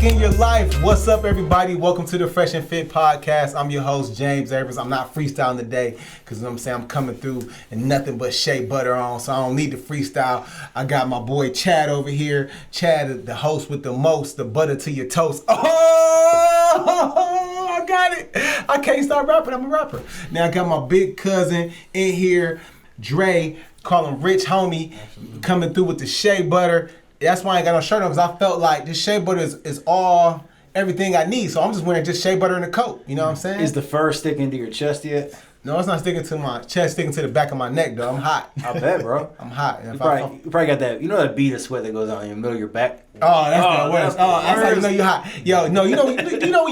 back in your life. What's up, everybody? Welcome to the Fresh and Fit Podcast. I'm your host, James Evers. I'm not freestyling today because you know what I'm saying, I'm coming through and nothing but shea butter on, so I don't need to freestyle. I got my boy Chad over here. Chad, the host with the most, the butter to your toast. Oh, I got it. I can't stop rapping. I'm a rapper. Now I got my big cousin in here, Dre, call him Rich Homie, coming through with the shea butter. That's why I ain't got no shirt on, because I felt like this shea butter is all, everything I need. So I'm just wearing just shea butter in a coat. You know what I'm saying? Is the fur sticking to your chest yet? No, it's not sticking to my chest, sticking to the back of my neck, though. I'm hot. I bet, bro. I'm hot. You probably got that, you know that bead of sweat that goes on in the middle of your back? Oh, that's the worst. Oh, that's how you know you hot. Yo, no, you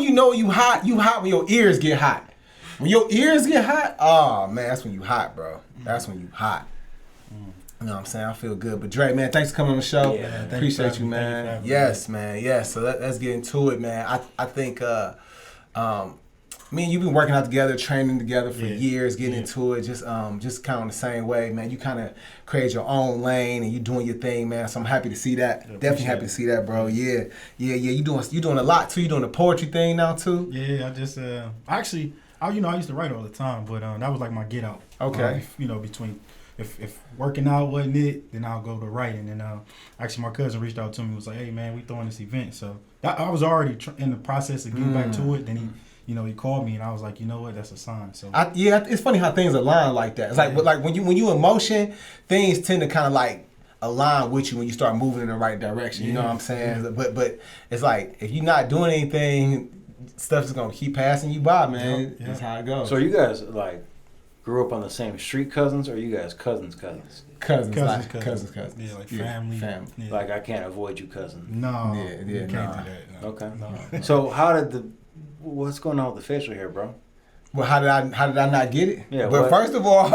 know you hot? You hot when your ears get hot. When your ears get hot, oh, man, that's when you hot, bro. That's when you hot. You know what I'm saying? I feel good. But Dre, man, thanks for coming on the show. Yeah, appreciate you, man. Yes, man. Yes. So let's get into it, man. I think me and you've been working out together, training together for years, getting into it, just kind of on the same way, man. You kind of create your own lane and you doing your thing, man. So I'm happy to see that. Yeah, definitely happy to see that, bro. Yeah. You doing a lot too. You doing the poetry thing now too. Yeah, I just I used to write all the time, but that was like my get out. Okay. Between if working out wasn't it, then I'll go to writing. And actually, my cousin reached out to me, was like, "Hey, man, we throwing this event." So I was already in the process of getting back to it. Then he called me, and I was like, you know what, that's a sign. So it's funny how things align like that. It's like when you in motion, things tend to kind of like align with you when you start moving in the right direction. You know what I'm saying? Yeah. But it's like if you're not doing anything, stuff's gonna keep passing you by, man. Yeah. That's how it goes. So you guys like grew up on the same street cousins, or you guys cousins? Cousins. Cousins. Yeah, like family. Yeah. Like I can't avoid you, cousin. No. You can't do that. No. Okay. No. So what's going on with the facial hair, bro? Well, how did I not get it? Yeah, but what? first of all,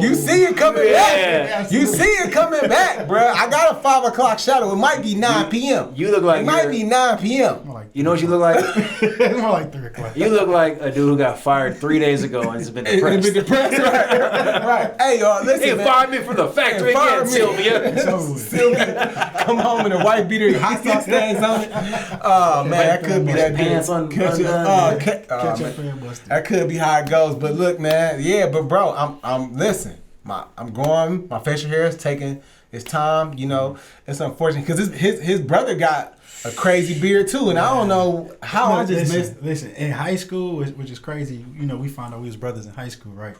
you see it coming back. You see it coming back, bro. I got a 5 o'clock shadow. It might be 9 p.m. You look like it might be 9 p.m. You know what you look like? It's more like 3 o'clock. You look like a dude who got fired 3 days ago and has been depressed. Right. Hey, y'all, listen, man. Fired me from the factory again, Sylvia. Sylvia, come home in a white beater, hot sauce stains on it. Oh man, that could be that pants dude. Buster. That could be how it goes. But look, man, but bro, listen. I'm growing. My facial hair is taking its time. You know, it's unfortunate because his brother got a crazy beard too, and I don't know how I just missed. Listen, in high school, which is crazy. We found out we was brothers in high school, right?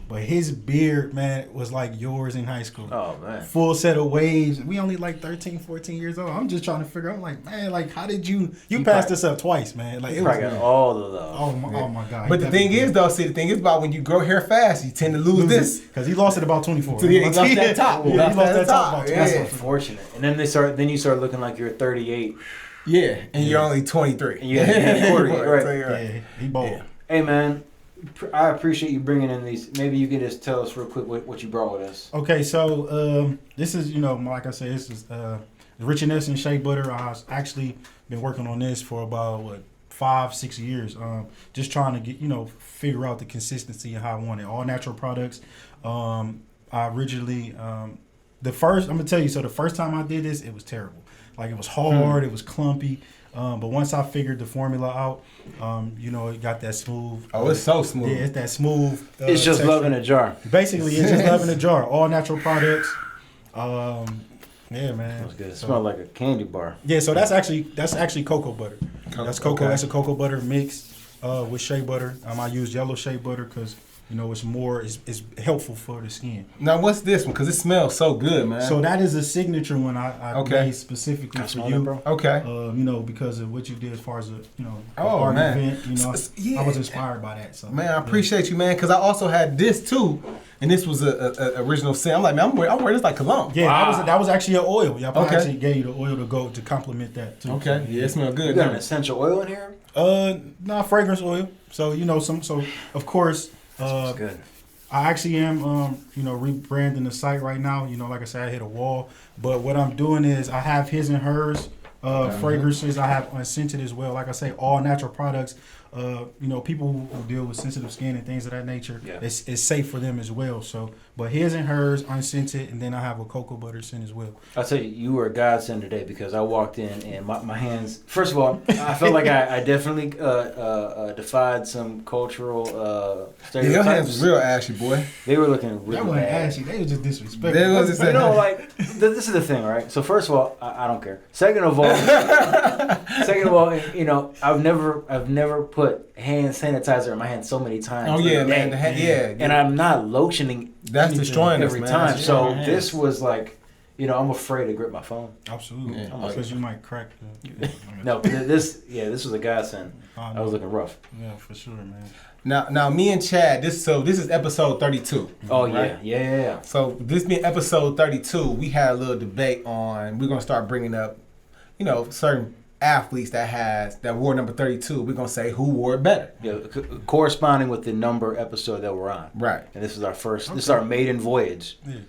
But his beard, man, was like yours in high school. Oh, man. Full set of waves. We only like 13, 14 years old. I'm just trying to figure out, like, man, like, how did you passed us up twice, man. Like, it was got all the love. Oh my God. But the thing is about when you grow hair fast, you tend to lose this. Because he lost it about 24. So he lost that top. He lost that top. That's unfortunate. And then you start looking like you're 38. Yeah, and you're only 23. And you're 40, right. Yeah, he bald. Yeah. Hey, man. I appreciate you bringing in these. Maybe you could just tell us real quick what you brought with us. Okay, so this is, like I said, this is Richardson shea butter. I've actually been working on this for about 5-6 years. Just trying to get figure out the consistency and how I want it. All natural products. I originally I'm gonna tell you. So the first time I did this, it was terrible. Like it was hard. It was clumpy. But once I figured the formula out, it got that smooth. Oh, it's so smooth. Yeah, it's that smooth. It's just texture. love in a jar. Basically, it's just love in a jar. All natural products. Yeah, man. That's good. It smells like a candy bar. Yeah, so that's actually cocoa butter. That's cocoa. Okay. That's a cocoa butter mixed with shea butter. I use yellow shea butter because it's helpful for the skin. Now, what's this one? Because it smells so good, man. So that is a signature one I made specifically for you, bro. Okay. Because of what you did as far as art event. Yeah. I was inspired by that. So man, I appreciate you, man. Because I also had this too, and this was a original scent. I'm like, man, I'm wearing this like cologne. Yeah, wow. that was actually an oil. Yeah, I actually gave you the oil to complement that too. Okay. Yeah, it smells good. You got an essential oil in here? Not fragrance oil. So So of course. That's good. I actually am, rebranding the site right now. Like I said, I hit a wall. But what I'm doing is I have his and hers fragrances. I have unscented as well. Like I say, all natural products. People who deal with sensitive skin and things of that nature, it's safe for them as well. So But his and hers unscented, and then I have a cocoa butter scent as well. I'll tell you, you were a godsend today because I walked in and my hands. First of all, I felt like I definitely defied some cultural stereotypes. Your hands real ashy, boy. They were looking really That wasn't bad. ashy. They was just disrespectful. They was just You know, like this is the thing, right? So first of all, I don't care. Second of all, you know, I've never put hand sanitizer in my hand so many times. Oh yeah, in a man. day. And I'm not lotioning That's destroying us, every man. time. That's So destroying our this hands. was like, you know, I'm afraid to grip my phone. Absolutely. Yeah. Because you might crack. No, this was a godsend. I was looking rough. Yeah, for sure, man. Now, me and Chad. This is episode 32. Oh right? yeah. So this being episode 32, we had a little debate on. We're gonna start bringing up, you know, certain athletes that wore number 32. We're gonna say who wore it better. Yeah, corresponding with the number episode that we're on. Right. And this is our first. This is our maiden voyage. Yeah.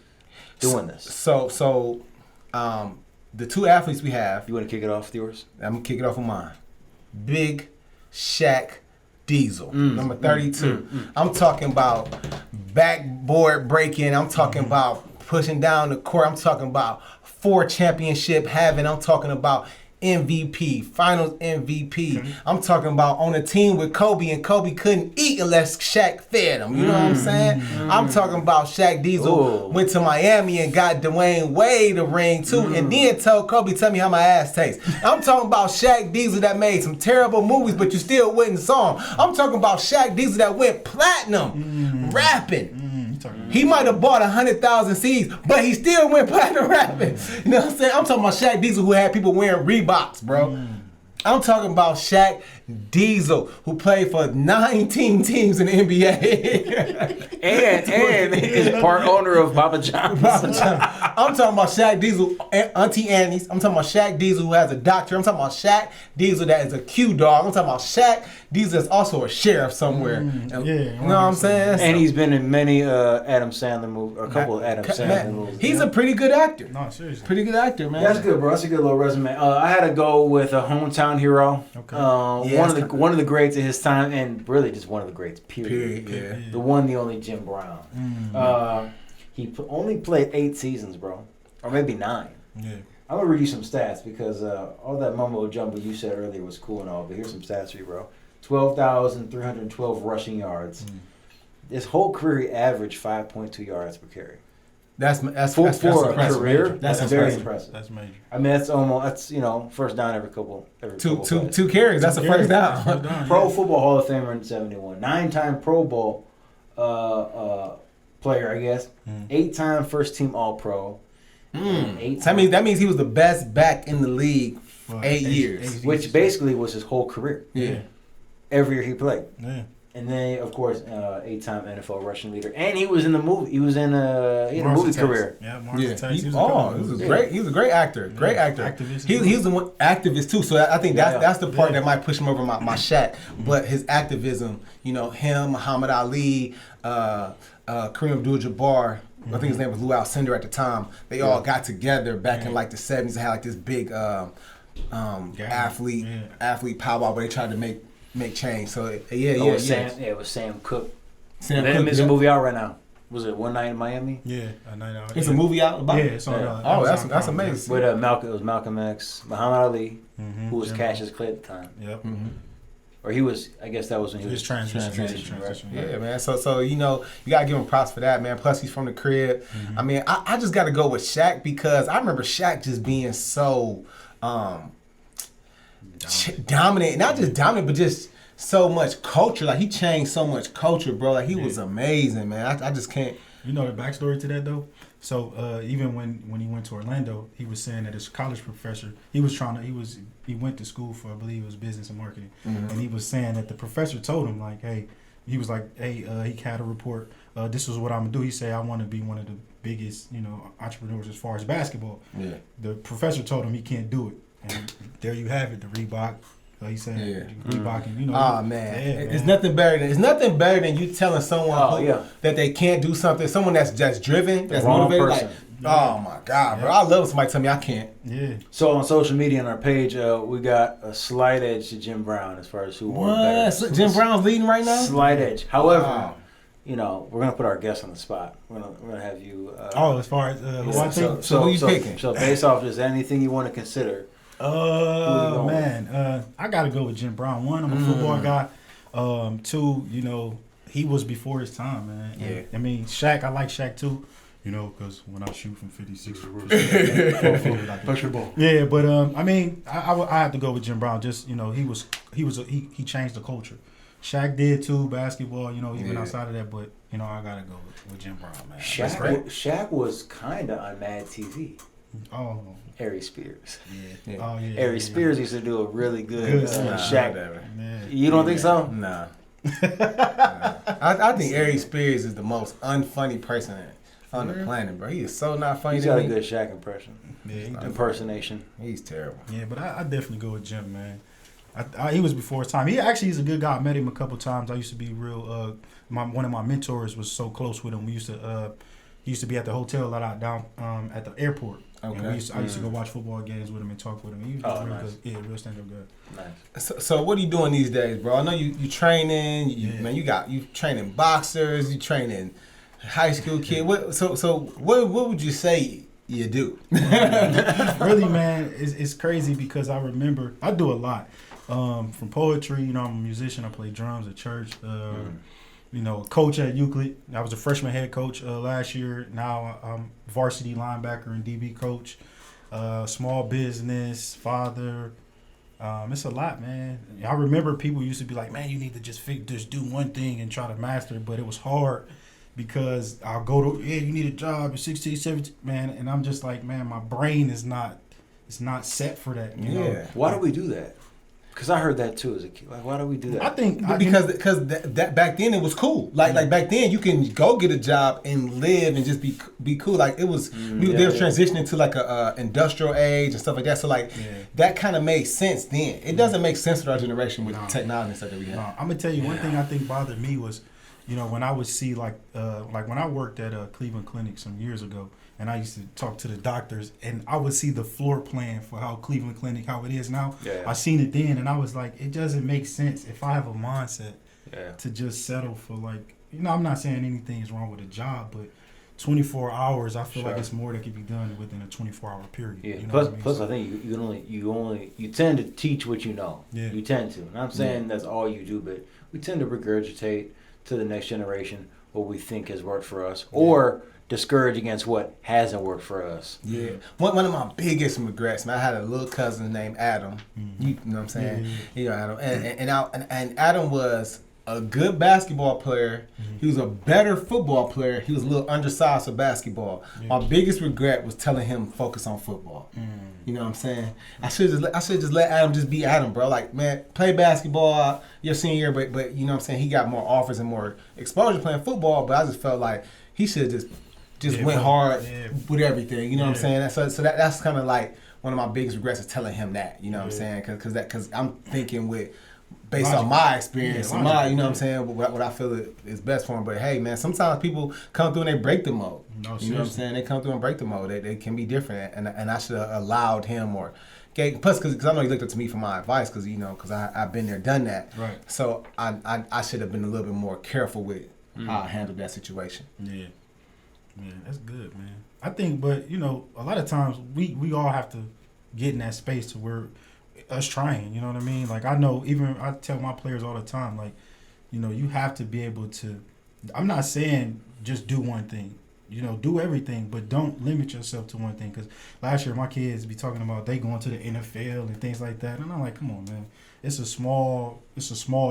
Doing this. So, the two athletes we have. You want to kick it off with yours? I'm gonna kick it off with mine. Big Shaq Diesel, number 32. I'm talking about backboard breaking. I'm talking about pushing down the court. I'm talking about 4 championship having. I'm talking about MVP, Finals MVP. I'm talking about on a team with Kobe, and Kobe couldn't eat unless Shaq fed him. You know what I'm saying? I'm talking about Shaq Diesel went to Miami and got Dwayne Wade a ring too, and then told Kobe, "Tell me how my ass tastes." I'm talking about Shaq Diesel that made some terrible movies, but you still wouldn't saw him. I'm talking about Shaq Diesel that went platinum rapping. He might have bought 100,000 CDs, but he still went platinum rapping. You know what I'm saying? I'm talking about Shaq Diesel who had people wearing Reeboks, bro. I'm talking about Shaq Diesel who played for 19 teams in the NBA. and is part owner of Papa John's. I'm talking about Shaq Diesel, Auntie Annie's. I'm talking about Shaq Diesel who has a doctor. I'm talking about Shaq Diesel that is a Q dog. I'm talking about Shaq Diesel that's also a sheriff somewhere. You know what I'm saying? And he's been in many Adam Sandler movies, or a couple of Adam Sandler movies. He's a pretty good actor. No, seriously. Pretty good actor, man. That's good, bro. That's a good little resume. I had to go with a hometown hero. Okay. One of the greats of his time, and really just one of the greats. Period. Yeah. The one, the only Jim Brown. He only played 8 seasons, bro, or maybe 9. Yeah. I'm gonna read you some stats because all that mumbo jumbo you said earlier was cool and all, but here's some stats for you, bro. 12,312 rushing yards. His whole career he averaged 5.2 yards per carry. That's For impressive. a career, That's very impressive. impressive. That's major. I mean, that's you know, first down every couple plays. Two carries. That's a first down. Pro Football Hall of Famer in '71, 9-time Pro Bowl player, I guess. 8-time first team All Pro. That means he was the best back in the league for 8 years. Which basically was his whole career. Yeah. Every year he played. Yeah. And then, of course, 8-time NFL rushing leader, and he was in the movie. He was in a movie career. Yeah, He was a great actor. Great actor. Activist. He's the one activist too. So I think that's the part that might push him over my Shaq. But his activism, you know, him, Muhammad Ali, Kareem Abdul-Jabbar. I think his name was Lou Alcindor at the time. They all got together back in like the 70s and had like this big athlete powwow where they tried to make change. So It was Sam Cooke. There's a movie out right now. Was it One Night in Miami? Yeah, a night out. It's a movie out about it? Yeah, it's on. Oh, that's amazing. With it was Malcolm X, Muhammad Ali, who was Cassius Clay at the time. Yep. Or he was. I guess that was when he was transition. Yeah, man. So you know, you gotta give him props for that, man. Plus he's from the crib. I mean, I just gotta go with Shaq because I remember Shaq just being so dominant. Not just dominant, but just so much culture. Like he changed so much culture, bro. Like he was amazing, man. I just can't. You know the backstory to that though. So even when he went to Orlando, he was saying that his college professor, he went to school for, I believe it was business and marketing, and he was saying that the professor told him like, hey, he had a report. This is what I'm gonna do. He said, I want to be one of the biggest, entrepreneurs as far as basketball. Yeah. The professor told him he can't do it, and there you have it, the Reebok. He said, Reebok, and Oh man, it's nothing better than you telling someone that they can't do something. Someone that's just driven, that's motivated. Like, oh my God, bro, I love when somebody tell me I can't. Yeah. So on social media on our page, we got a slight edge to Jim Brown as far as who won better. Jim Brown's leading right now. Slight edge. However, you know, we're gonna put our guests on the spot. We're gonna have you. As far as who I think. So who you picking? So based off just anything you want to consider. Man, I gotta go with Jim Brown. One, I'm a football guy. Two, you know, he was before his time, man. Yeah. I mean, Shaq, I like Shaq too. You know, because when I shoot from 56, Push your ball. yeah. But I mean, I have to go with Jim Brown. Just, you know, he changed the culture. Shaq did too, basketball. You know, even outside of that. But you know, I gotta go with Jim Brown, man. Shaq was kind of on Mad TV. Oh. Ari Spears. Yeah. Oh yeah. Ari Spears used to do a really good Shaq. Yeah. You don't think so? Nah. I think Ari Spears is the most unfunny person on the planet, bro. He is so not funny. He's got a good Shaq impression. Yeah, impersonation. He's terrible. Yeah, but I definitely go with Jim, man. He was before his time. He actually is a good guy. I met him a couple times. I used to be real. One of my mentors was so close with him. We used to. He used to be at the hotel a lot down at the airport. Okay. And I used to go watch football games with him and talk with him. He was real nice. good. Yeah, real stand-up guy. Nice. So what are you doing these days, bro? I know you training. Man, you training boxers. You training high school kids. So what would you say you do? Really, man, it's crazy because I remember I do a lot. From poetry, you know, I'm a musician. I play drums at church. You know, coach at Euclid. I was a freshman head coach last year. Now I'm varsity linebacker and DB coach. Small business, father. It's a lot, man. I remember people used to be like, man, you need to just do one thing and try to master it. But it was hard because I'll go to, you need a job at 16, 17, man. And I'm just like, man, my brain is not set for that. You know? Why do we do that? Because I heard that too as a kid. Like, why do we do that? I think because that back then it was cool. Like back then you can go get a job and live and just be cool. Like it was they were transitioning to like a industrial age and stuff like that. So like that kind of made sense then. It doesn't make sense with our generation with technology and stuff that we have. I'm gonna tell you one thing I think bothered me was, you know, when I would see like when I worked at Cleveland Clinic some years ago. And I used to talk to the doctors, and I would see the floor plan for how Cleveland Clinic, how it is now. Yeah. I seen it then, and I was like, it doesn't make sense if I have a mindset to just settle for like, you know, I'm not saying anything is wrong with a job, but 24 hours, I feel like it's more that can be done within a 24-hour period. Yeah. You know Plus, I think you tend to teach what you know. Yeah. You tend to. And I'm saying that's all you do, but we tend to regurgitate to the next generation what we think has worked for us, or discourage against what hasn't worked for us. Yeah. One of my biggest regrets, man, I had a little cousin named Adam. You know what I'm saying? You know, Adam. And Adam was a good basketball player. He was a better football player. He was a little undersized for basketball. My biggest regret was telling him to focus on football. You know what I'm saying? I should just let Adam just be Adam, bro. Like, man, play basketball your senior year, but you know what I'm saying? He got more offers and more exposure playing football, but I just felt like he should just went hard with everything. You know what I'm saying? So that's kind of like one of my biggest regrets is telling him that. You know what I'm saying? Because I'm thinking based on my experience and my, you know what I'm saying, what I feel is best for him. But hey, man, sometimes people come through and they break the mold. You know what I'm saying? They come through and break the mold. They can be different, and I should have allowed him plus because I know he looked up to me for my advice because I've been there, done that. Right. So I should have been a little bit more careful with how I handled that situation. Yeah. Yeah, that's good, man. I think, but you know, a lot of times we all have to get in that space to where us trying, you know what I mean? Like I know, even I tell my players all the time, like, you know, you have to be able to. I'm not saying just do one thing, you know, do everything, but don't limit yourself to one thing. Because last year my kids be talking about they going to the NFL and things like that, and I'm like, come on, man, it's a small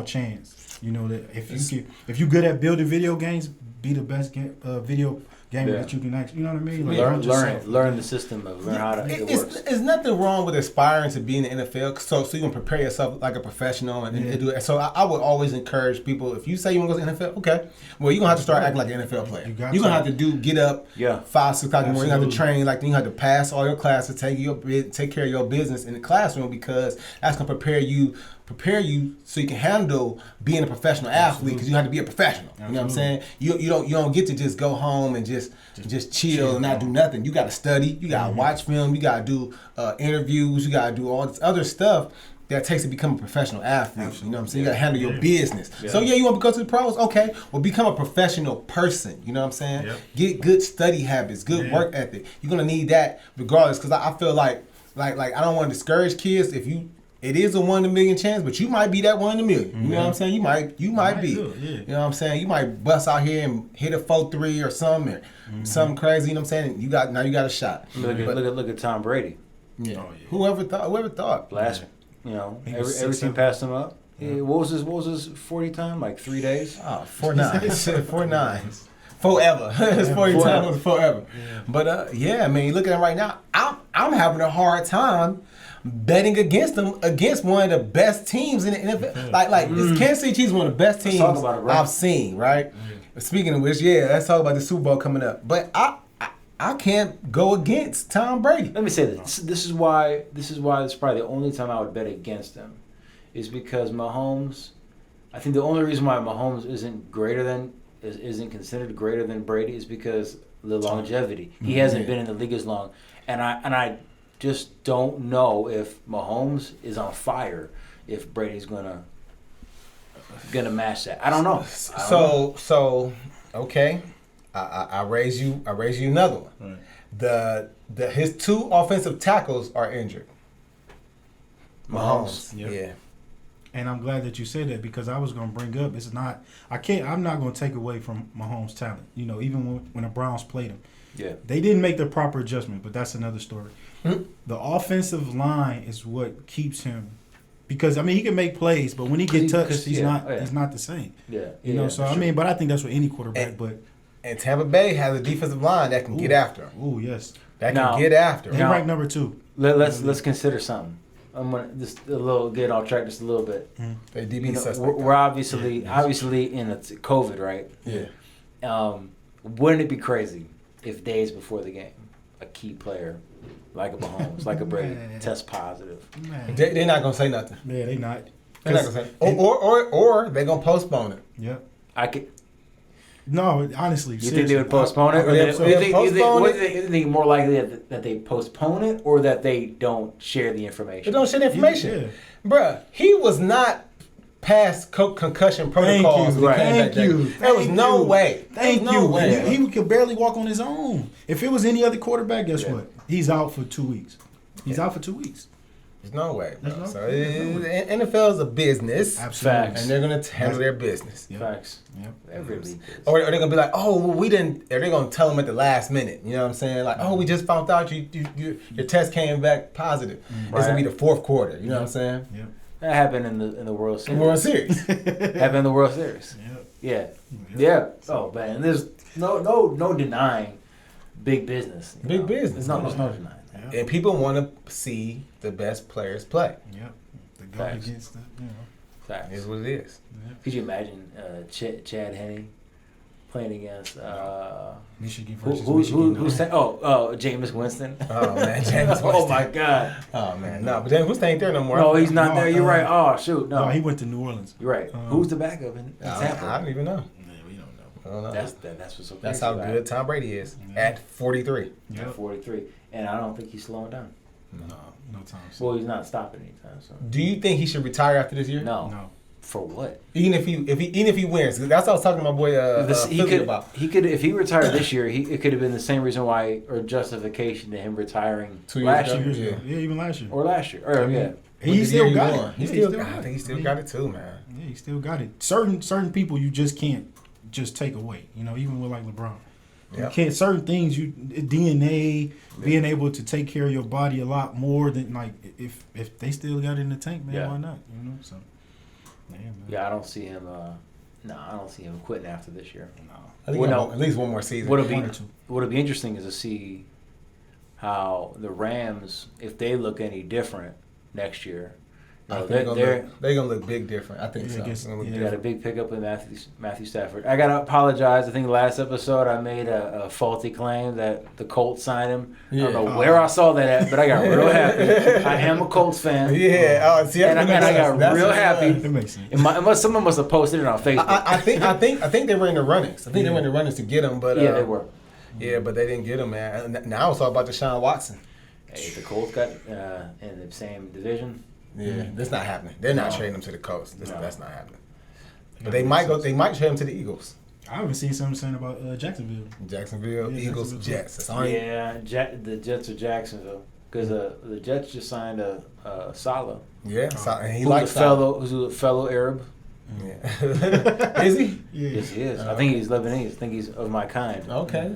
chance, you know, that if you good at building video games, be the best video game that you can actually, you know what I mean? Like learn the system of how it works. There's nothing wrong with aspiring to be in the NFL, so you can prepare yourself like a professional and do it. So I would always encourage people, if you say you want to go to the NFL, okay, well you're gonna have to start acting like an NFL player. You're gonna have to get up 5, 6 o'clock in the morning. You have to train, like you have to pass all your classes, take care of your business in the classroom, because that's gonna prepare you so you can handle being a professional athlete, because you have to be a professional. You know what I'm saying? You don't get to just go home and just chill and not do nothing. You got to study. You got to watch film. You got to do interviews. You got to do all this other stuff. that it takes to become a professional athlete. Absolutely. You know what I'm saying? You gotta handle your business. Yeah. So yeah, you want to go to the pros? Okay. Well, become a professional person. You know what I'm saying? Yep. Get good study habits, good work ethic. You're gonna need that regardless, because I feel like I don't want to discourage kids. It is a 1 in a million chance, but you might be that 1 in a million. You know what I'm saying? You might be. do, yeah. You know what I'm saying? You might bust out here and hit a 4-3 or something, or something crazy. You know what I'm saying? You got a shot. Look at Tom Brady. Yeah. Oh, yeah. Whoever thought? Last, you know, He was every 6'7". team passed him up. Yeah, what was his 40 time? Like 3 days. Oh, 4-9. 4-9. Forever. It's 40 times forever. Yeah. But yeah, I mean, look at it right now. I'm having a hard time betting against them, against one of the best teams in the NFL. Like Kansas City Chiefs, one of the best teams talk about it, right? I've seen, right? Speaking of which, yeah, let's talk about the Super Bowl coming up. But I can't go against Tom Brady. Let me say this. This is why it's probably the only time I would bet against him, is because Mahomes. I think the only reason why Mahomes isn't considered greater than Brady is because the longevity. He hasn't been in the league as long, and I just don't know if Mahomes is on fire, if Brady's gonna match that. I don't know. So okay, I raise you another one. Right. His 2 offensive tackles are injured. Mahomes. Yep. Yeah. And I'm glad that you said that, because I was going to bring up, I'm not going to take away from Mahomes' talent. You know, even when the Browns played him. Yeah. They didn't make the proper adjustment, but that's another story. The offensive line is what keeps him, because I mean he can make plays, but when he gets touched, he's not the same. Yeah. You know, so I mean, but I think that's with any quarterback. And Tampa Bay has a defensive line that can get after him. Oh yes, That can get after they him. ranked number 2. Let's consider something. I'm gonna just get off track just a little bit. They DB You know, suspect. we're obviously in a COVID, right? Yeah. Wouldn't it be crazy if days before the game, a key player like a Mahomes, like a Brady, tests positive? Man. They're not gonna say nothing. Yeah, they not. They're not gonna say. Or they're gonna postpone it. Yeah. I could. No, honestly. You think they would postpone it, or Yeah, you think more likely that they postpone it, or that they don't share the information? They don't share the information. Yeah. Bruh, he was not past concussion protocols. Thank you. There was no way. Thank There was you. no way. He could barely walk on his own. If it was any other quarterback, guess what? He's out for 2 weeks. He's out for 2 weeks. There's no way, bro. There's no- So there's no way. NFL is a business. Absolutely. Facts. And they're gonna handle their business. Yep. Facts. Yep. Every league is. Or they're gonna be like, oh, well, we didn't. Or they're gonna tell them at the last minute. You know what I'm saying? Like, oh, we just found out your test came back positive. It's gonna be the 4th quarter. You know what I'm saying? Yep. That happened in the World Series. World Series. Happened in the World Series. Yep. Yeah. Oh man, there's no denying big business. you Big know? business. There's no denying that. Yep. And people want to see the best players play. Yep. The go Facts. against the, Facts. Is what it is. Could you imagine Chad Henne playing against Michigan who, versus who, Michigan. who's Jameis Winston? Oh man, James. Oh my God! Oh man, no, but James Winston ain't there no more. No, he's not No, there. You're right. Oh shoot, no. No, he went to New Orleans. You're right. Who's the backup in Tampa? I don't even know. Yeah, we don't know. I don't know. That's what's so crazy. That's how about good it. Tom Brady is Yeah. at 43. At 43, and I don't think he's slowing down. No time. soon. Well, he's not stopping anytime soon. Do you think he should retire after this year? No. No. For what? Even if he wins, that's what I was talking to my boy He Philly could about. if he retired this year, it could have been the same reason why, or justification to him retiring 2 years last ago. year Years ago. Yeah, even last year. or last year. Or yeah. He still got won. it. He Yeah, still got got it. I think he still got it too, man. Yeah, he still got it. Certain people you just can't just take away. You know, even with like LeBron. You Yep. can't certain things DNA being able to take care of your body a lot more than like if they still got it in the tank, man, Yeah. why not? You know, so man. Yeah, I don't see him. I don't see him quitting after this year. No. I think Well, he no. got at least one more season. What'll be One or two. what'll be interesting is to see how the Rams, if they look any different next year. I You know, think they're they're gonna look big different. I think Yeah, so. I guess- It's gonna look yeah. They got a different. big pickup in Matthew Stafford. I gotta apologize. I think last episode I made a faulty claim that the Colts signed him. I don't know Yeah. where I saw that at, but I got real happy. I am a Colts fan. Yeah. Oh, see, And I got that's real what it happy. was. It makes sense. Someone must have posted it on Facebook. I think they were in the runnings. I think they were in the runnings to get him, but Yeah, they were. Yeah, but they didn't get him, man. And now it's all about Deshaun Watson. Hey, the Colts got in the same division. Yeah, that's not happening. They're not No. trading him to the Colts. No. That's not happening. But they might go. They might trade him to the Eagles. I haven't seen something saying about Jacksonville. Jacksonville, Yeah, Eagles, Jacksonville. Jets. That's all. Yeah, the Jets are Jacksonville because the Jets just signed a Salah, Yeah. So, and he who's likes who's a fellow Arab. Yeah. Is he? Yeah. Yes, he is. I think he's Lebanese. I think he's of my kind. Okay.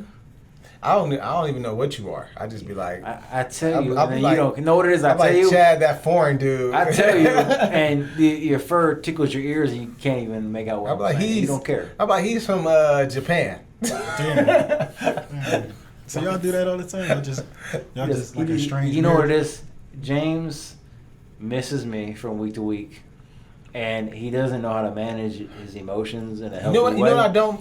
I don't even know what you are. I just be like, I tell you, I'll and be then like- you don't know what it is. I I'm tell like you, Chad, that foreign dude. I tell you, and your fur tickles your ears, and you can't even make out what I'm I'm like saying. You he's. don't care. I'm like he's from Japan. Damn. So y'all do that all the time? Y'all just like a strange. You know what it marriage? is? James misses me from week to week, and he doesn't know how to manage his emotions in a You healthy know what? way. You know what I don't.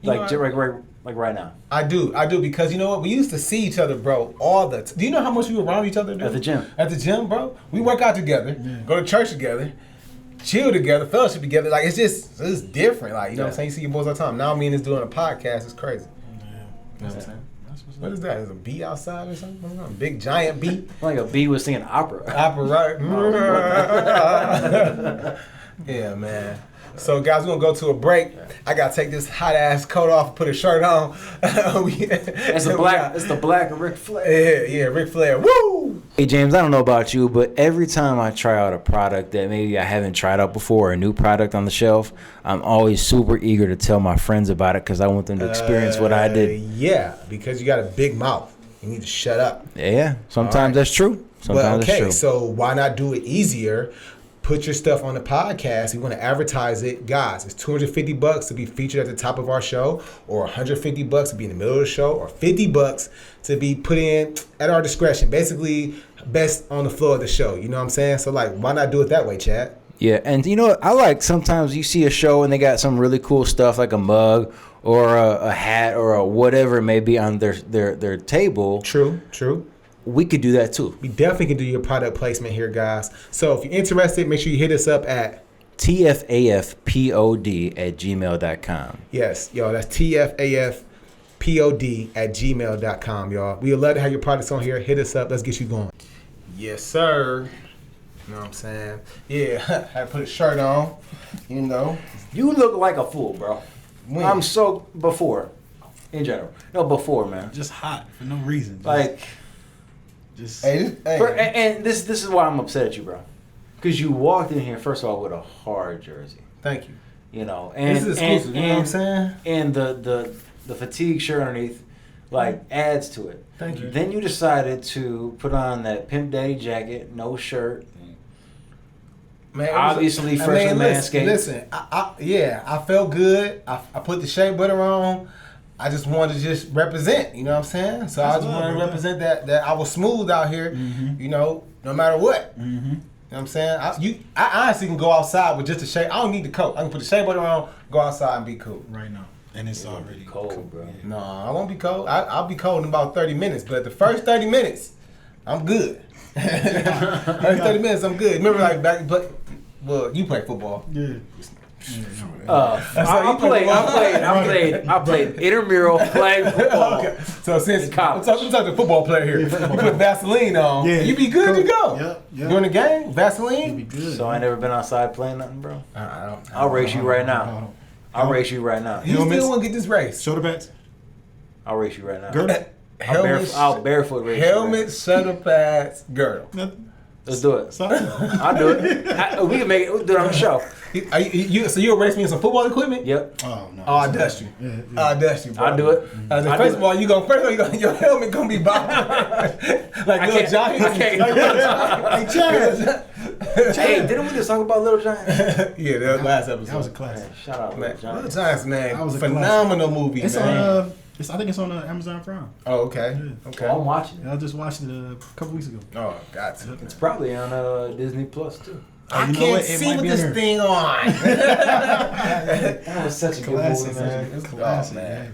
You know Like what? like right now I do because you know what? We used to see each other, bro, all the. Do you know how much we were around each other? Dude? at the gym. At the gym, bro. We work out together, Yeah. go to church together, chill together, fellowship together. Like it's different. Like you know what I'm Yeah. saying? You see your boys all the time. Now me and this doing a podcast. It's crazy. Yeah. You know what I'm saying? That's what's What up. is that? Is a bee outside or something? What's that? Big giant bee. Like a bee was singing opera. Opera, right? Oh, Yeah, man. So, guys, we're going to go to a break. I got to take this hot-ass coat off and put a shirt on. It's the black Ric Flair. Yeah, Ric Flair. Woo! Hey James, I don't know about you, but every time I try out a product that maybe I haven't tried out before, or a new product on the shelf, I'm always super eager to tell my friends about it because I want them to experience what I did. Yeah, because you got a big mouth. You need to shut up. Yeah, sometimes All right. that's true. Sometimes Well, that's okay, true. so why not do it easier? Put your stuff on the podcast. You want to advertise it, guys. It's $250 to be featured at the top of our show, or $150 to be in the middle of the show, or $50 to be put in at our discretion. Basically, best on the floor of the show. You know what I'm saying? So, like, why not do it that way, Chad? Yeah, and you know what? I like sometimes you see a show and they got some really cool stuff like a mug or a hat or a whatever it may be on their table. True. We could do that too. We definitely can do your product placement here, guys. So if you're interested, make sure you hit us up at tfafpod@gmail.com. yes, y'all. That's tfafpod@gmail.com, y'all. We would love to have your products on here. Hit us up. Let's get you going. Yes, sir. You know what I'm saying? Yeah, I had to put a shirt on. You know. You look like a fool, bro. When? I'm so before, in general. No, before, man. Just hot for no reason. Just, Like, just and this is why I'm upset at you, bro. Because you walked in here first of all with a hard jersey, Thank you. you know, and This is exclusive. You know what I'm saying? and the fatigue shirt underneath, like, adds to it. Thank you. Then you decided to put on that Pimp Daddy jacket, no shirt. Man, it was Obviously, fresh from Manscaped. Listen, I felt good. I put the shea butter on. I just wanted to just represent, you know what I'm saying? So I That's just love wanted to right represent that I was smooth out here, you know, no matter what. You know what I'm saying? I honestly can go outside with just a shea. I don't need the coat. I can put the shea butter on, go outside and be cool. right now, and it's already Cold, bro. No, I won't be cold. I'll be cold in about 30 minutes, but the first 30 minutes, I'm good. First 30 minutes, I'm good. Remember, like, well, you play football. Yeah. I played intramural flag football. Okay. So since In college. I'm talking to football player here, you put Vaseline on, Yeah. you be good to go. Yep. During the game, It'd be Vaseline. good. So I never been outside playing nothing, bro. I I'll race you right now. I'll race you right now. You Helmets. still want to get this race? Shoulder pads. I'll race you right now. Girdle. I'll barefoot race you. helmet, shoulder pads, girdle. Nothing. Let's do it. Something. I'll do it. We can make it. We'll do it on the show. So you'll race me in some football equipment? Yep. Oh no. Oh, I dust you. Yeah. I dust you, bro. I'll do it. I'll do First of it. all, your helmet gonna be bobbing like Little can't- Giants. I can't. Hey, Chad. Hey, didn't we just talk about Little Giants? Yeah, that was last episode. That was a classic. Shout out Man, Little Little Giants. Giants, man. That was a Phenomenal movie, It's man. on. I think it's on Amazon Prime. Oh, okay. Yeah. Okay. Oh, I'm watching it. I just watched it a couple weeks ago. Oh, got to. It's probably on Disney Plus too. I you know can't what? It see might with be in this there. thing on. That was such a good Classic, movie, man. It's Oh, classic, man. man.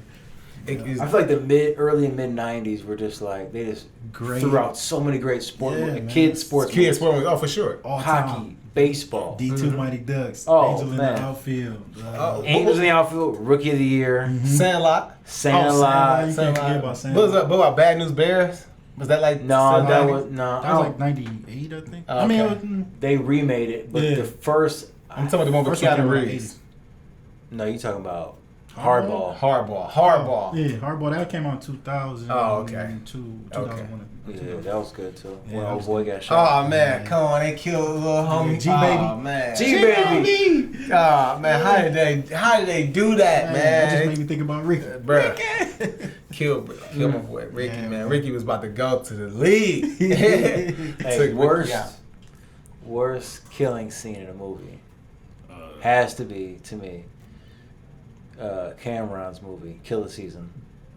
It is- I feel like the early and mid '90s were just like they just Great. threw out so many great sport, Yeah, man. kids sports, Kids movies. sport. Oh, for sure. All hockey, time. baseball, D2 Mighty Ducks. Oh, Angel in man. the outfield. Oh. Angels in the Outfield, Rookie of the Year, Sandlot. Sandlot. You can't forget about Sandlot. What about Bad News Bears? Was that like No, that 90s? was no. That was like 98, I think. Oh, I mean, okay. it was, They remade it, but Yeah. the first. I'm talking about the one with first one came Keanu out in the Reeves. 80s. No, you talking about Hardball? Hardball. Hardball. Yeah, Hardball. That came out in 2000. Oh, okay. 2001. Yeah, that was good too. Yeah, When that old was boy got shot. Oh man, come on! They killed little homie. G-Baby. Oh man. G-Baby. Oh man, how did they do that, man? That just made me think about Ricky. Bruh. Kill my boy Ricky, Yeah, man. Ricky was about to go to the league. Hey, Took Ricky out. worst killing scene in a movie has to be, to me, Cameron's movie, Killer Season.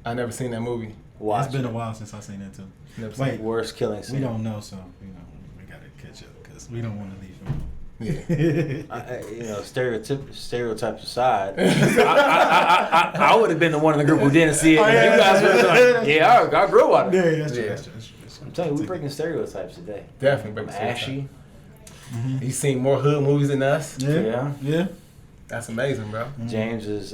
I never seen that movie. Watch It's been it. a while since I've seen that too. Never seen Wait, Worst killing scene. we don't know, so we gotta catch up because we don't want to leave him. Yeah. Stereotypes aside, I would have been the one in the group who didn't see it. Oh, And yeah, you guys yeah, would have done. Yeah, I grew on it. Yeah, that's true. Yeah. That's true. I'm telling you, we're breaking stereotypes today. Definitely. I'm break ashy. You seen more hood movies than us? Yeah, Yeah. yeah. That's amazing, bro. James is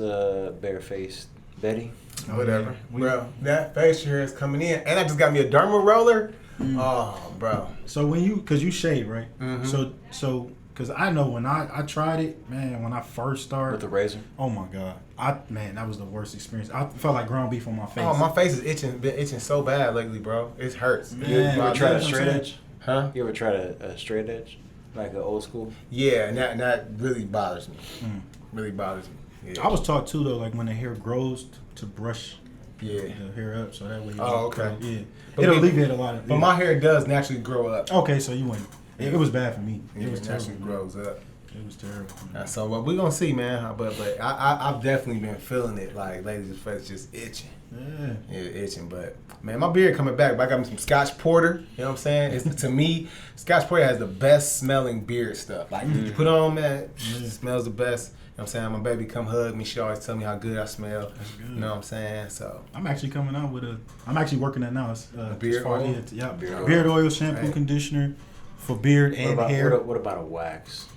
barefaced Betty. Oh, Whatever. yeah. Bro, that facial hair is coming in. And I just got me a derma roller. Oh, bro. So when cause you shave, right? Mhm. So, cause I know when I tried it, man, when I first started, With the razor. oh my god, that was the worst experience. I felt like ground beef on my face. Oh, my face is itching. Been itching so bad lately, bro. It hurts. Man, You ever that's tried a what I'm straight saying. edge? Huh? You ever tried a straight edge? Like an old school? Yeah, and that really bothers me. Mm. Really bothers me. Yeah. I was taught too though, like when the hair grows to brush Yeah. the hair up, so that way. Oh, okay. Yeah, But it'll we- alleviate a lot of. But my hair does naturally grow up. Okay, so you went. It was bad for me. Yeah, It was it terrible. naturally grows up. It was terrible. So what we gonna see, man. But I've definitely been feeling it. Like ladies' face just itching. Yeah. Yeah, itching. But man, my beard coming back. But I got me some Scotch Porter. You know what I'm saying? It's, to me, Scotch Porter has the best smelling beard stuff. Like you put on, man, it smells the best. You know what I'm saying? My baby come hug me. She always tell me how good I smell. That's good. You know what I'm saying? So I'm actually coming out with I'm actually working that now. It's, beard as far as- oil? Yeah, Beard beard oil. oil, shampoo, Right. conditioner for beard and hair. What about a wax?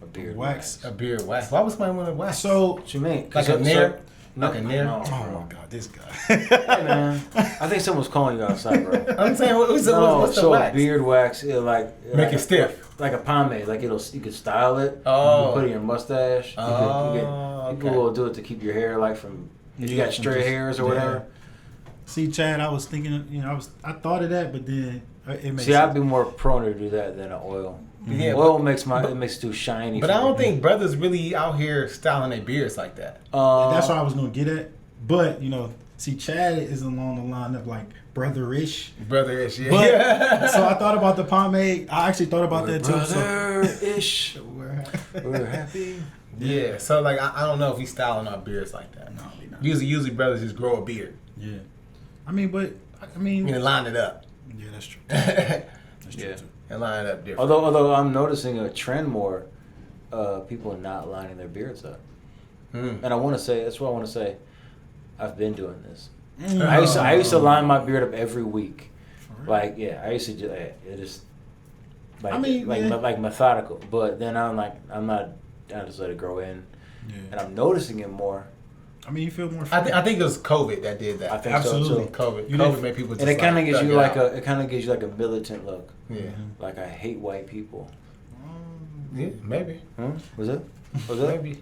A beard Wax. a beard wax. Why would somebody want to wax? So, What you mean? Like a nair? No, Like a nair? no, oh bro. my god, this guy. Hey man, I think someone's calling you outside, bro. I'm saying, what's No, the so wax? beard wax, Make it stiff. like a pomade. Like you could style it. Oh. You can put it in your mustache. Oh, People okay. will do it to keep your hair like from if you Yeah, got straight just- hairs or yeah. whatever. See, Chad, I was thinking, I thought of that, but then it makes See, I'd sense. be more prone to do that than an oil. Yeah, Oil makes it makes it too shiny. But for I don't me. think brothers really out here styling their beards like that. That's what I was gonna get at. But see, Chad is along the line of like brotherish. Brother-ish, yeah. But so I thought about the pomade. I actually thought about that too. So. brother-ish. We're happy. Yeah, so like I don't know if we styling our beards like that. No, we not. Usually brothers just grow a beard. Yeah, I mean, And line it up. yeah, that's true. and That's true Yeah. too. line it up different. Although I'm noticing a trend more, people not lining their beards up. Mm. And I want to say that's what I want to say. I've been doing this. Mm. I used to line my beard up every week. For real? Like I used to do it just like I mean, yeah. like methodical. But then I just let it grow in, Yeah. and I'm noticing it more. I mean, you feel more. I think it was COVID that did that. I think Absolutely. so too. COVID. You COVID didn't- made people just And it kind of gives thug you it like out. a militant look. Yeah. Like I hate white people. Yeah, maybe. Was it? Was it? Maybe.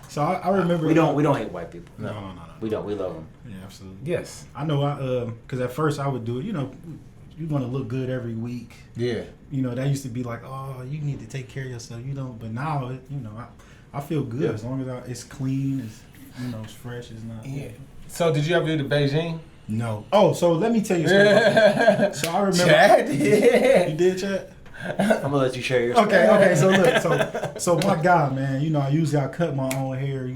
So I remember. We don't hate white people. No. We don't. We love them. Yeah, absolutely. Yes. I know. Because at first I would do it. You want to look good every week. Yeah. That used to be like, oh, you need to take care of yourself. But now, I feel good Yeah. as long as it's clean. It's it's fresh. It's not. Yeah. So did you ever do the Beijing? No. Oh, so let me tell you something about that. So I remember. Chad? Yeah. You did, Chad? I'm gonna let you share your Okay. So look. So my guy, man. I cut my own hair.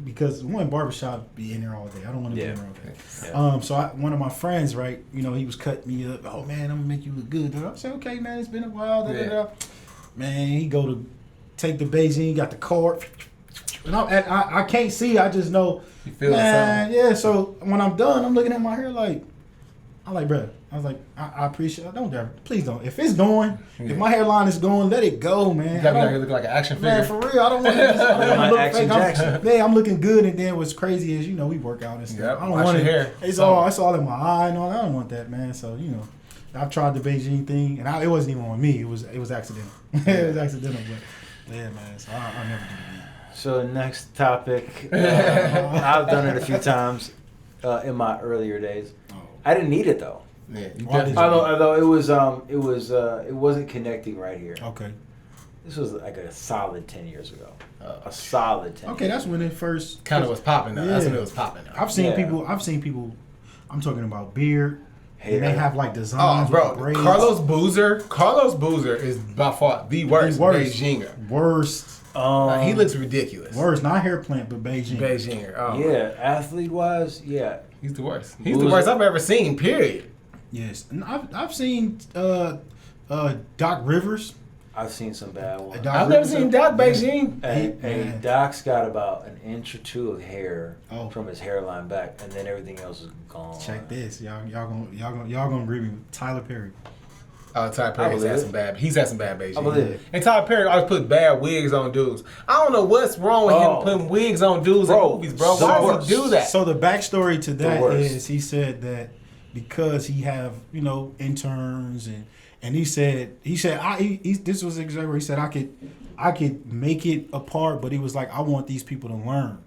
Because one barbershop be in there all day. I don't want to be in there all day. Yeah. So one of my friends, right? He was cutting me up. Oh man, I'm gonna make you look good. I said, okay, man. It's been a while. Yeah. Man, he go to take the Beijing, got the card, and I can't see. I just know. You feel Man, something? yeah. So when I'm done, I'm looking at my hair like, I'm like, bro, I was like, I appreciate it. Don't ever, please don't. If it's going, if my hairline is going, let it go, man. You got me looking like an action figure. Man, for real, I don't want to look Action fake. Jackson. I'm looking good, and then what's crazy is, we work out and stuff. Yep, I don't wash want your it. hair. It's all in my eye and all. I don't want that, man. So I've tried the Beijing thing, and it wasn't even on me. It was accidental. It was accidental, but yeah, man. So I never do it again. So next topic, I've done it a few times in my earlier days. I didn't need it though. Yeah, Although it wasn't connecting right here. Okay. This was like a solid 10 years ago. A solid 10. Okay, that's when it first kind of was popping. Though. Yeah. That's when it was popping. I've seen people. I'm talking about beard. Hair. And they have like designs. Oh, bro, with braids. Carlos Boozer is by far the worst Beijinger. Worst. He looks ridiculous. Worst, not hair plant, but Beijing. Beijinger. Oh, Yeah, athlete wise, yeah. he's the worst. He's the worst I've ever seen. Period. Yes, and I've seen Doc Rivers. I've seen some bad ones. Doc I've never Rivers, seen Doc Beijing. And Doc's got about an inch or two of hair Oh. from his hairline back, and then everything else is gone. Check this, y'all gonna agree with me. Tyler Perry. Tyler Perry's had some bad. He's had some bad Beijing. I believe it. And Tyler Perry always put bad wigs on dudes. I don't know what's wrong with him putting wigs on dudes in movies, bro. Why does he do that? So the backstory to that worst. is he said that because he have interns and he said this was exactly where he said I could make it apart, but he was like, I want these people to learn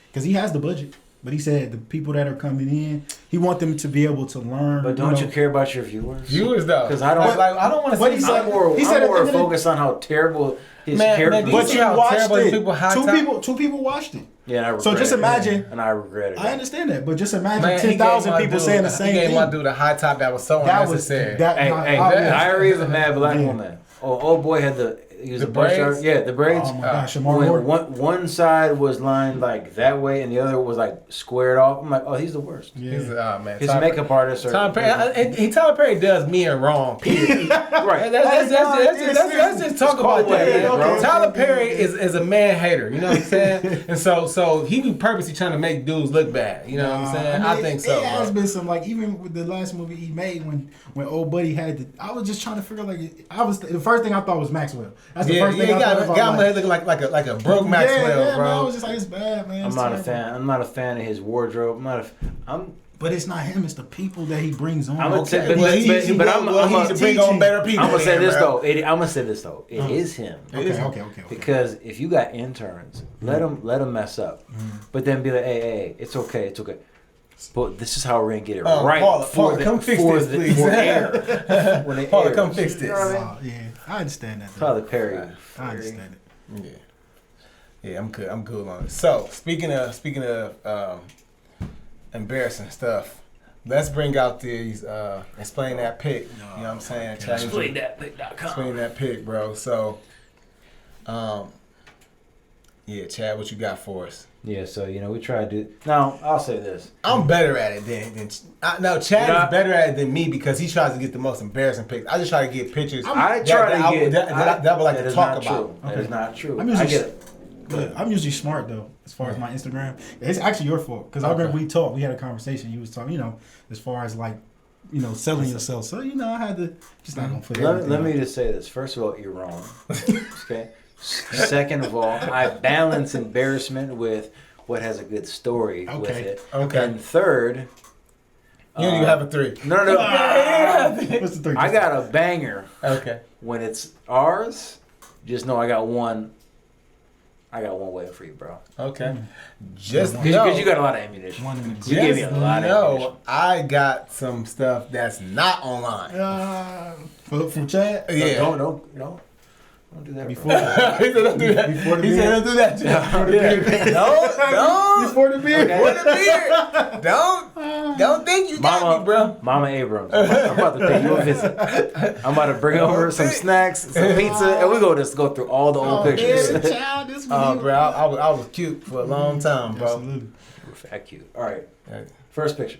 because he has the budget. But he said the people that are coming in, he want them to be able to learn. But don't you care about your viewers? Viewers though, Because I don't. I don't want to But see. he said- I'm more he said at the end of the- focused on how terrible his Man, character man, was. But see you how watched terrible it. people high top- Two people watched it. Yeah, and I regret So just it. imagine. And I regret it. I understand that, but just imagine Man, he 10,000 gave my people dude- saying the same He gave thing. my dude a high top that was so That was unnecessary. that. Hey, no, hey, I- Diary of a Mad Black Yeah. Woman. Oh, old boy had he was The a bush braids? short. Yeah, the braids. Oh my gosh, Shamar When Gordon. one side was lined like that way and the other was like squared off. I'm like, oh, he's the worst. Yeah. He's, man, His Tyler- makeup artists are. Tyler Perry, Tyler Perry does men wrong. Period. Right. Let's just talk about that, Okay, man. okay. Tyler Perry is a man hater. You know what I'm saying? And so he be purposely trying to make dudes look bad. You know what I'm saying? I think so. It has Bro. been some even with the last movie he made when old buddy had I was just trying to figure the first thing I thought was Maxwell. That's the first thing I thought about. Got my head looking like a broke Maxwell, yeah, bro. Man, I was just like, it's bad, man. I'm It's not a terrible. fan. I'm not a fan of his wardrobe. But it's not him. It's the people that he brings on. I'm gonna Okay, say, well, he needs to bring on better people. I'm gonna say this bro. though. I'm gonna say this though. It is him. Okay. Because if you got interns, let them mess up, but then be like, hey, it's okay. But this is how we're gonna get it right. Paula, come fix this, please. For air. When it Paula, airs. come fix this. You know what I mean? Yeah, I understand that. though. Tyler Perry. I understand it. Yeah, I'm good. I'm cool on it. So speaking of embarrassing stuff, let's bring out these explain that pick. You know what I'm saying? ExplainThatPick.com. Explain that pick, bro. So, yeah, Chad, what you got for us? Yeah, so we try to do. Now I'll say this. I'm better at it than Chad is better at it than me because he tries to get the most embarrassing picks. I just try to get pictures. I would like to talk about. That is not true. I'm I usually, get it. But I'm usually smart though, as far as my Instagram. It's actually your fault because I remember we talked. We had a conversation. You was talking, as far as like, selling yourself. So I had to just not gonna put it. Let me just say this. First of all, you're wrong. Okay. Second of all, I balance embarrassment with what has a good story with it. Okay. And third, You don't even have a three. no. What's the third? I got a banger. Okay. When it's ours, just know I got one way for you, bro. Okay. Just know. Because you got a lot of ammunition. One in the You gave me a lot of ammunition. I got some stuff that's not online. From Chad. Yeah. Don't do that. Before He said don't do that. Before the He said don't do that. Yeah. Don't. before the beer. Before the beer. Don't think you got me, bro. Mama Abrams, I'm about to pay you a visit. I'm about to bring over some snacks, some pizza, and we go through all the old pictures. Yeah, child, this Oh, bro, I was cute for a long time, bro. Absolutely. We're fat cute. All right, first picture.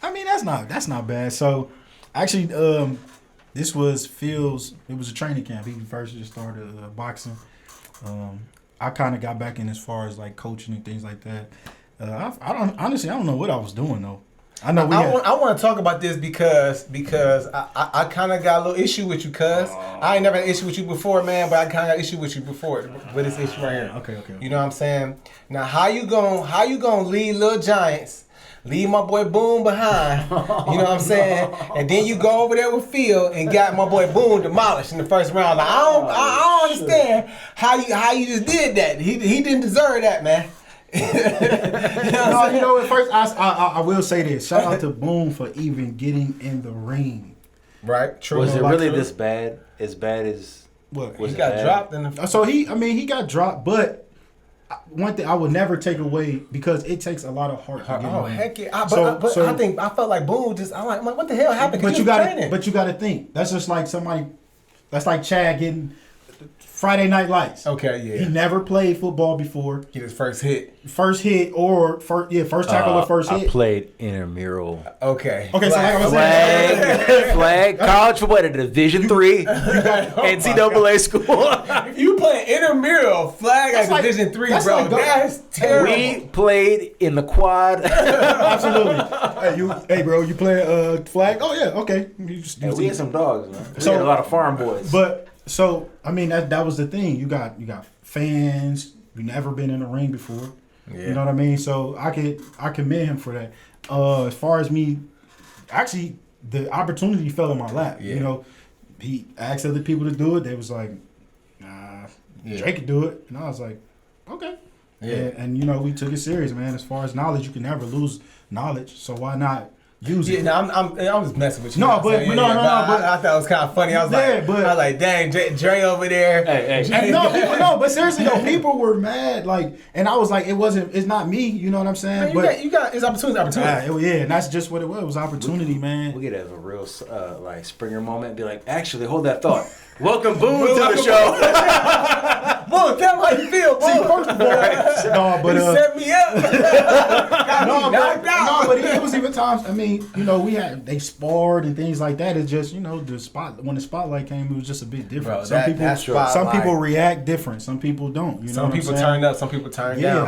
I mean, that's not bad. So, actually, this was Phil's. It was a training camp. He first just started boxing. I kind of got back in as far as like coaching and things like that. I don't know what I was doing though. I know I want to talk about this because I kind of got a little issue with you, cuz. I ain't never had an issue with you before, man, but I kind of got an issue with you before with this issue right here. Okay. You know what I'm saying? Now, how you gonna lead Little Giants? Leave my boy Boone behind, you know what I'm saying? And then you go over there with Phil and got my boy Boone demolished in the first round. Like, I don't understand how you just did that. He didn't deserve that, man. At first I will say this. Shout out to Boone for even getting in the ring. Right, true. Was it really this bad? As bad as what? Was he got bad? dropped in the. So he got dropped, but one thing I would never take away because it takes a lot of heart to get in the ring. Heck yeah! I felt like Boone just. I'm like, what the hell happened? But you got to think. That's just like somebody. That's like Chad getting Friday Night Lights. Okay, yeah. He never played football before. Get his first hit. First tackle or first hit. I played intramural. Okay. Okay, so like I was saying, Flag, college football at Division III, NCAA school. You play intramural flag at like- Division III, that's bro. like go- That's terrible. We played in the quad. Absolutely. Hey, bro, you play flag? Oh yeah, okay. You just Yeah, we had some dogs, man. We So- had a lot of farm boys. But so I mean that was the thing. You got fans. You never been in a ring before. Yeah. You know what I mean? So I commend him for that. As far as me, actually the opportunity fell in my lap. Yeah. You know, he asked other people to do it. They was like, nah, Drake could do it, and I was like, okay. Yeah. And you know we took it serious, man. As far as knowledge, you can never lose knowledge. So why not use Yeah, it? no, I'm just messing with you. No, You know what but- I'm saying? no, but but- I thought it was kind of funny. I was like, dang, Dre over there. Hey. And but seriously though, people were mad. Like, and I was like, it's not me. You know what I'm saying? Man, you got it's opportunity. Yeah, and that's just what it was. It was opportunity, man. We could have a real like Springer moment and be like, actually, hold that thought. Welcome, Boone, to the show. Boone, tell me how you feel, Boone. First of all, no, but you set me up. but it was even times. I mean, you know, they sparred and things like that. It's just, you know, when the spotlight came, it was just a bit different. Bro, some people react different. Some people don't. You know, some people turned up, some people turned down.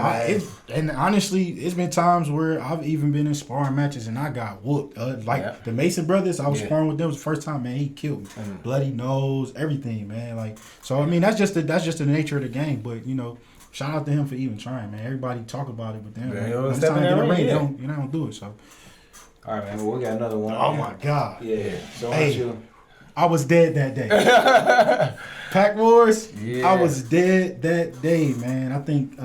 And honestly, it's been times where I've even been in sparring matches and I got whooped. The Mason brothers, I was sparring with them. It was the first time, man. He killed me. Bloody nose, everything, man. Like, so I mean, that's just the nature of the game. But you know, shout out to him for even trying, man. Everybody talk about it with them. Yeah, man. he was Next time stepping they get in a the ring, ring, they don't do it. So, All right, man. Well, we got another one. oh my God. Yeah. So Hey. you. I was dead that day. Pack Wars. Yeah. I was dead that day, man. I think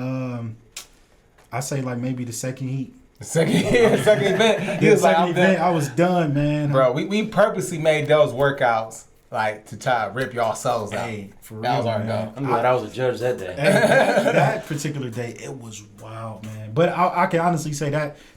I say like maybe the second heat. Second event. He was like, I'm done. I was done, man. Bro, we purposely made those workouts like to try to rip y'all souls out. Hey, for That was real, our man. goal. I'm glad I was a judge that day. that particular day, it was wild, man. But I can honestly say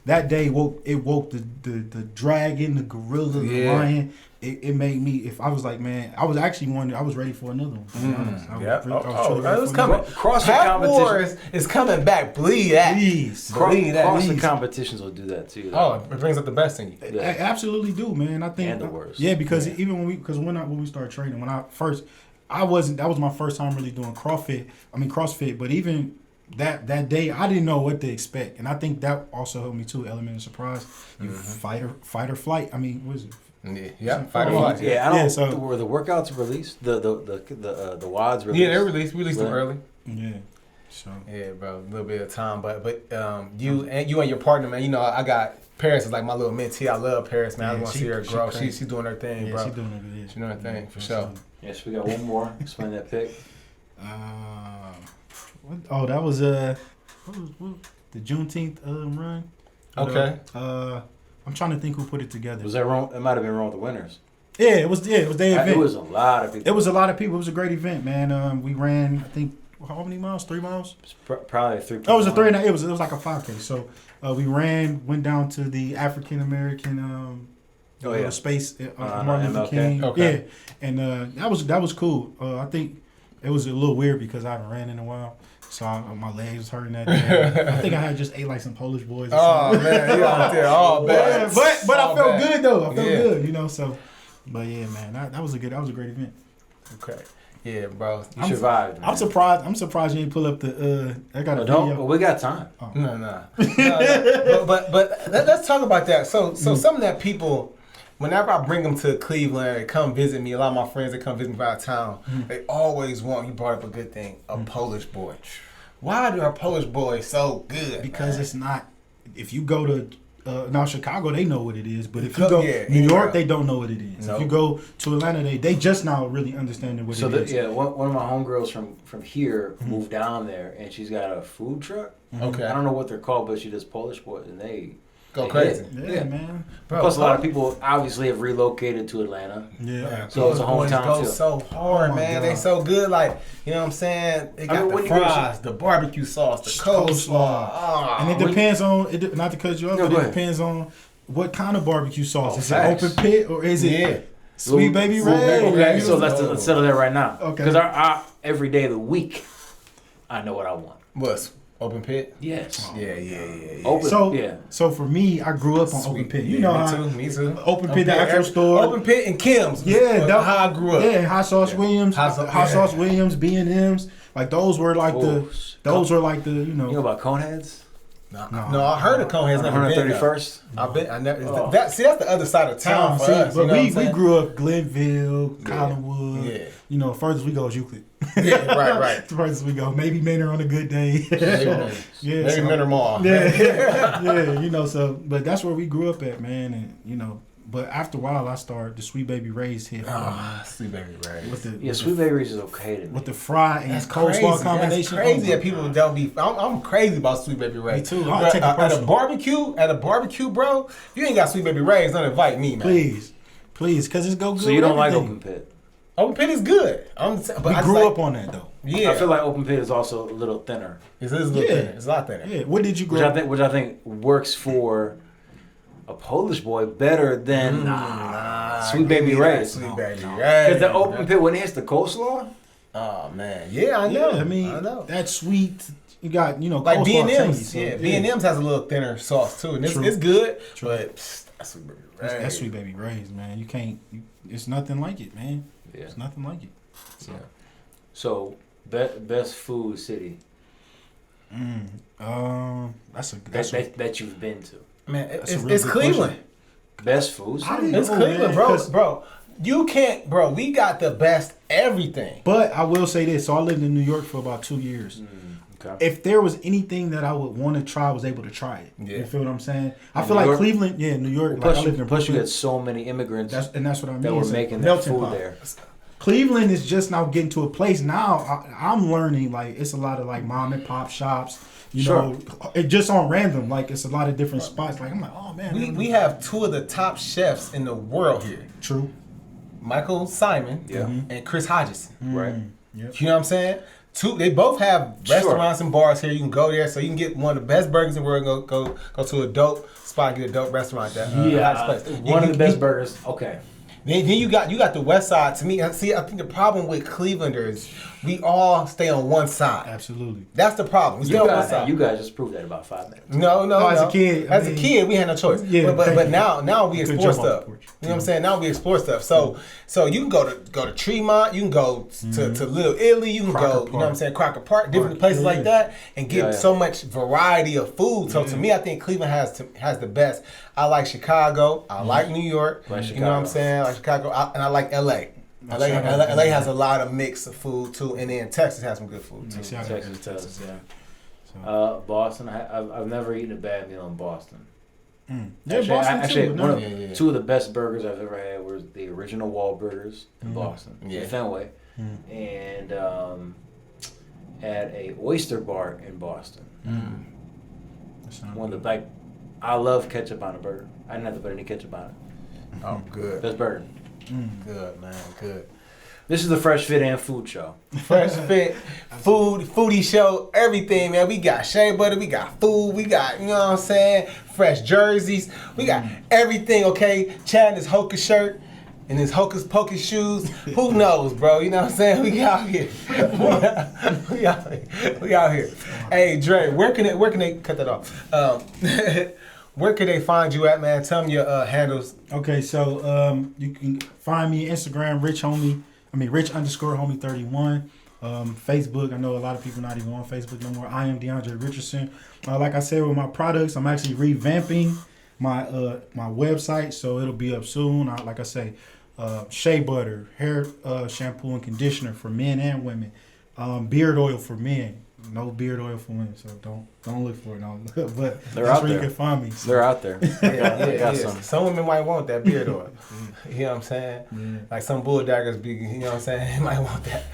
that day woke the dragon, the gorilla, the lion. It made me. If I was like, man, I was actually I was ready for another one. To be honest. It was coming. Cross the Pack competition. Wars is coming back. Believe that. Please. Believe that. Cross the Please. competitions will do that too. Oh, it brings up the best in you. Yeah. I absolutely do, man. I think And the worst. Yeah, because even when we started training, that was my first time really doing CrossFit. But even that day, I didn't know what to expect, and I think that also helped me too. Element of surprise. You fight or flight. I mean, what is it? Yeah, fight or flight. Yeah, I don't. so- were the workouts released? The WODs released? Yeah, they released them early. Yeah. So Yeah, bro, a little bit of time, but you and your partner, man. You know, I got Paris is like my little mentee. I love Paris, man. I Yeah, want to see her she grow. crazy. She's doing her thing, yeah, bro. she's doing it. Yeah. She's doing her thing for sure. Yes, we got one more. Explain that pick. That was what the Juneteenth run. Okay. I'm trying to think who put it together. Was that wrong? It might have been wrong with the winners. Yeah, it was their event. It was a lot of people. It was a lot of people. It was a great event, man. We ran, I think, how many miles? 3 miles? Probably 3. Oh, it was a 3 and it was like a 5K. So we went down to the African American space Martin Luther MLK. King. Okay. Yeah, and that was cool. I think it was a little weird because I haven't ran in a while. So my legs was hurting that day. I think I had just ate like some Polish boys. Or Oh something. man, you out there all bad. But I All felt bad. good though. I felt Yeah. good, you know. So, but yeah, man, that was a great event. Okay. Yeah, bro. You survived. Man. I'm surprised. I'm surprised you didn't pull up the. I got a Don't. video. Well, we got time. Oh. No. But let's talk about that. So some of that people, whenever I bring them to Cleveland, they come visit me. A lot of my friends that come visit me out of town, they always want. You brought up a good thing. A Polish boy. Why are Polish boys so good? Because man? it's not. If you go to now Chicago, they know what it is. But if you Go- go yeah, New York, yeah. they don't know what it is. Nope. If you go to Atlanta, they just now really understanding what So it is. one of my homegirls from here moved down there, and she's got a food truck. Okay. I don't know what they're called, but she does Polish boys, and they Go they crazy. hit. Yeah, man. Bro, Plus, a lot of people obviously have relocated to Atlanta. Yeah. So it's a Polish boys hometown go feel. so hard, Oh my man. God. They so good. Like, you know what I'm saying? They got mean, the when you go to- fries, the barbecue sauce, the coleslaw. Ah, And it depends on it. Not to cut you off, No, but go it ahead. depens on what kind of barbecue sauce. Oh, Is facts. it open pit or is it Yeah. Sweet Baby Well, Ray? okay, so Let's let's settle that right now. Okay. Because our every day of the week, I know what I want. What's open pit? Yes. Yeah. Open. So yeah. So for me, I grew up on open pit. You know how me too. Open Pit, the actual store. Open pit and Kim's. Yeah, that's how I grew up. Yeah, Hot Sauce Williams, Hot Sauce- Williams, B&M's. Like those were like Oh, you know. You know about Coneheads? No, I heard of Coneheads. Never been there. 131st. I never. That that's the other side of town for us. But you know what I'm we saying? grew up Glenville, Collinwood. Yeah. You know, furthest we go is Euclid. Yeah, right. Furthest we go, maybe Manor on a good day. Maybe so- Manor Mall. yeah, you know. So, but that's where we grew up at, man, and you know. But after a while, I started the Sweet Baby Ray's hit Sweet Baby Ray. with the Yeah, Sweet Baby Ray's is okay to me. with the fry and That's coleslaw crazy. combination. That's crazy Oh, that people don't be. I'm crazy about Sweet Baby Ray. Me too. I'll But, take it at a personal. barbecue, bro. If you ain't got Sweet Baby Ray's, don't invite me, man. Please, because it's go good. So you with don't like everything. Open Pit? Open pit is good. But We I just grew like, up on that though. Yeah, I feel like Open Pit is also a little thinner, it's a little Yeah. thinner. It's a lot thinner. Yeah. What did you grow up? which I think works for a Polish boy better than Sweet Baby Ray's. Sweet Baby Ray. Because the Open Pit, when it hits the coleslaw, Oh man, yeah, I know. Yeah, I mean I know. that sweet. You got Like coleslaw B&M's, tangy, so, yeah. B&M's has a little thinner sauce too, and it's True. good. True. But that's Sweet Baby Ray. That's Sweet Baby Ray's, man. You can't. It's nothing like it, man. yeah. It's nothing like it. So, So best food city that's a that you've been to. Man, That's a it's, real it's good Cleveland. Best food I city. didn't It's know, Cleveland, man, bro. 'cause- Bro, you can't, bro. We got the best everything. But I will say this. So I lived in New York for about 2 years. Okay. If there was anything that I would want to try, I was able to try it. Yeah. You feel what I'm saying? I In feel New like York? Cleveland, New York. Like Plus, I lived in you Brooklyn. had so many immigrants That's what I mean. that were It's a making their melting food pot. there. Cleveland is just now getting to a place now. I'm learning like it's a lot of like mom and pop shops. You Sure. know, it just on random. Like it's a lot of different spots. Like I'm like, oh man, We have two of the top chefs in the world here. true. Michael Simon Yeah. and Chris Hodgson. Right. Yep. You know what I'm saying? They both have Sure. restaurants and bars here. You can go there, so you can get one of the best burgers in the world. Go to a dope spot and get a dope restaurant. That Hodges place. One of the best burgers. burgers. Okay. Then you got the West Side. To me, see, I think the problem with Clevelanders, we all stay on one side. Absolutely. That's the problem. We stay on one side. You guys just proved that about 5 minutes. No. as a kid, As I a mean, kid, we had no choice. yeah, but thank you. now we Couldn't explore jump off the stuff. porch. You know what I'm saying? Now we explore stuff. So you can go to Tremont, you can go to Little Italy, you can Crocker go, you know what I'm Park. saying, Crocker Park, different Park, places yeah. like that, and get Yeah. so much variety of food. So to me, I think Cleveland has the best. I like Chicago. I like New York. Like You know what I'm Chicago. saying? I like Chicago, and I like LA. LA has a lot of mix of food too, and then Texas has some good food too. Yeah. Texas does, yeah. So, Boston. I've never eaten a bad meal in Boston. yeah, Boston too. one of, Yeah. two of the best burgers I've ever had were the original Wahlburgers in Boston, Yeah. in Fenway, and at a oyster bar in Boston. One of the I love ketchup on a burger. I didn't have to put any ketchup on it. Oh, good, Best burger. good man, good. This is the Fresh Fit and Food Show. Fresh Fit, foodie show, everything, man. We got shea butter, we got food, we got, you know what I'm saying, fresh jerseys. We got everything, okay? Chad in his Hocus shirt and his Hocus Pocus shoes. Who knows, bro? You know what I'm saying? We out here. we out here. Hey, Dre, where can they cut that off? Where can they find you at, man? Tell them your handles. Okay, so you can find me Instagram, Rich Homie. Rich_homie31. Facebook, I know a lot of people not even on Facebook no more. I am DeAndre Richardson. Like I said, with my products, I'm actually revamping my website, so it'll be up soon. Like I say, shea butter, hair shampoo and conditioner for men and women, beard oil for men. No beard oil for women, so don't look for it. No, but They're that's out where there. You can find me. They're out there. Yeah. Some. Some women might want that beard oil. You know what I'm saying? Yeah. Like some bulldaggers be, you know what I'm saying? They might want that.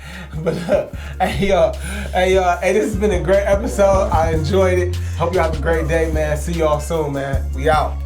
But hey y'all, hey, this has been a great episode. I enjoyed it. Hope you have a great day, man. See y'all soon, man. We out.